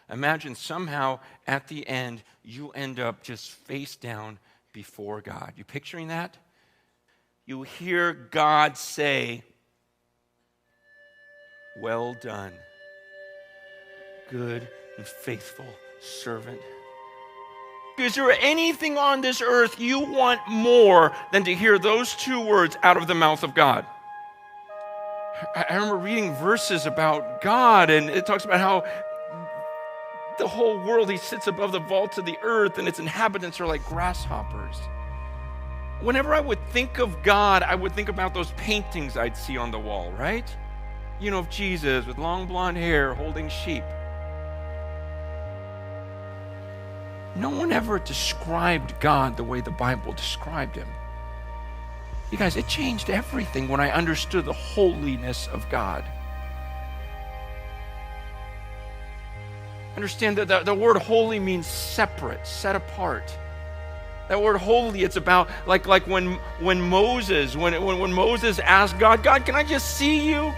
Imagine somehow at the end, you end up just face down before God. You picturing that? You hear God say, "Well done, good and faithful servant." Is there anything on this earth you want more than to hear those two words out of the mouth of God? I remember reading verses about God, and it talks about how the whole world, he sits above the vault of the earth, and its inhabitants are like grasshoppers. Whenever I would think of God, I would think about those paintings I'd see on the wall, right? You know, of Jesus with long blonde hair holding sheep. No one ever described God the way the Bible described him. You guys, it changed everything when I understood the holiness of God. Understand that the word holy means separate, set apart. That word holy, it's about like when Moses asked God, "God, can I just see you?"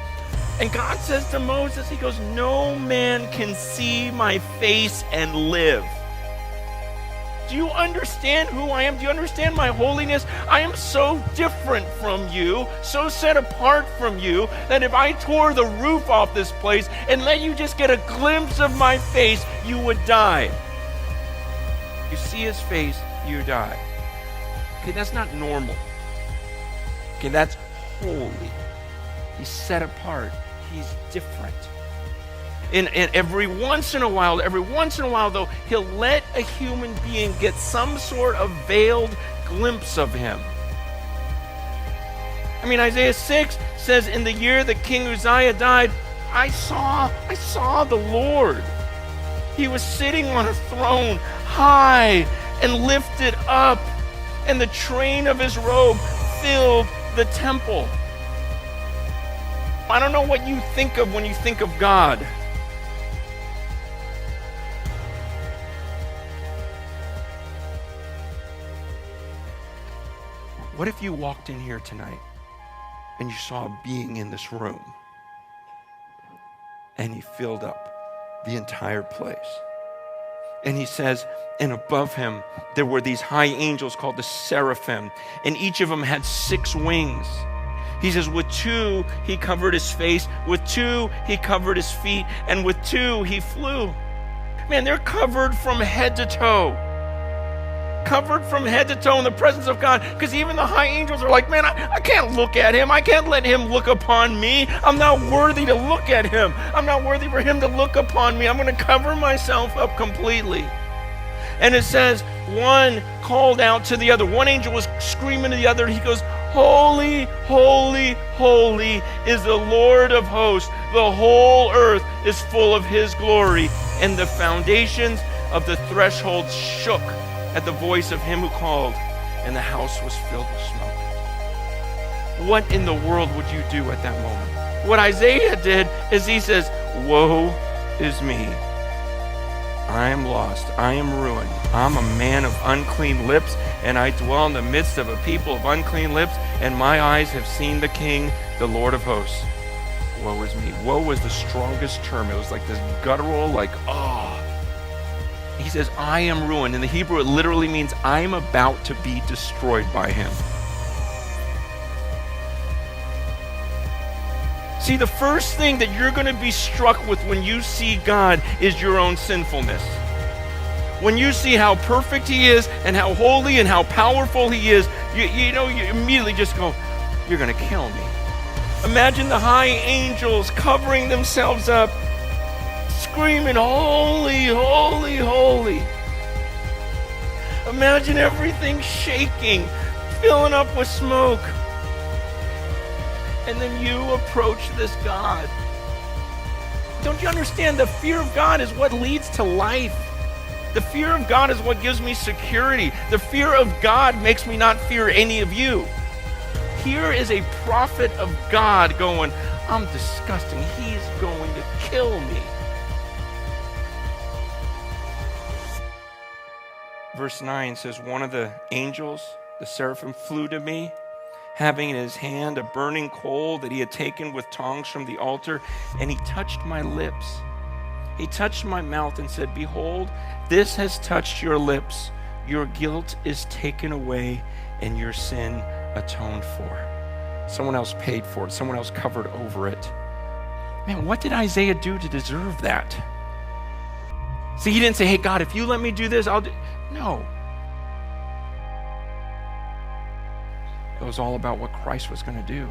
And God says to Moses, he goes, "No man can see my face and live." Do you understand who I am? Do you understand my holiness? I am so different from you, so set apart from you, that if I tore the roof off this place and let you just get a glimpse of my face, you would die. You see his face, you die. Okay, that's not normal. Okay, that's holy. He's set apart. He's different. And every once in a while, though, he'll let a human being get some sort of veiled glimpse of him. I mean, Isaiah 6 says, "In the year that King Uzziah died, I saw the Lord. He was sitting on a throne, high and lifted up, and the train of his robe filled the temple." I don't know what you think of when you think of God. What if you walked in here tonight and you saw a being in this room and he filled up the entire place? And he says, and above him there were these high angels called the Seraphim, and each of them had 6 wings. He says, with 2 he covered his face, with 2 he covered his feet, and with 2 he flew. Man, they're covered from head to toe. Covered from head to toe in the presence of God, because even the high angels are like, man, I can't look at him. I can't let him look upon me. I'm not worthy to look at him. I'm not worthy for him to look upon me. I'm going to cover myself up completely. And it says, one called out to the other. One angel was screaming to the other. He goes, "Holy, holy, holy is the Lord of hosts. The whole earth is full of his glory." And the foundations of the threshold shook at the voice of him who called, and the house was filled with smoke. What in the world would you do at that moment? What Isaiah did is he says, "Woe is me. I am lost. I am ruined. I'm a man of unclean lips, and I dwell in the midst of a people of unclean lips, and my eyes have seen the King, the Lord of hosts. Woe is me." Woe was the strongest term. It was like this guttural, like, oh. He says, "I am ruined." In the Hebrew, it literally means I'm about to be destroyed by him. See, the first thing that you're going to be struck with when you see God is your own sinfulness. When you see how perfect he is and how holy and how powerful he is, you immediately just go, "You're going to kill me." Imagine the high angels covering themselves up, screaming, "Holy, holy, holy." Imagine everything shaking, filling up with smoke. And then you approach this God. Don't you understand? The fear of God is what leads to life. The fear of God is what gives me security. The fear of God makes me not fear any of you. Here is a prophet of God going, "I'm disgusting. He's going to kill me." Verse 9 says, "One of the angels, the seraphim, flew to me, having in his hand a burning coal that he had taken with tongs from the altar, and he touched my lips. He touched my mouth and said, behold, this has touched your lips. Your guilt is taken away and your sin atoned for. Someone else paid for it. Someone else covered over it. Man, what did Isaiah do to deserve that? See, he didn't say, hey, God, if you let me do this, I'll do. No. It was all about what Christ was going to do.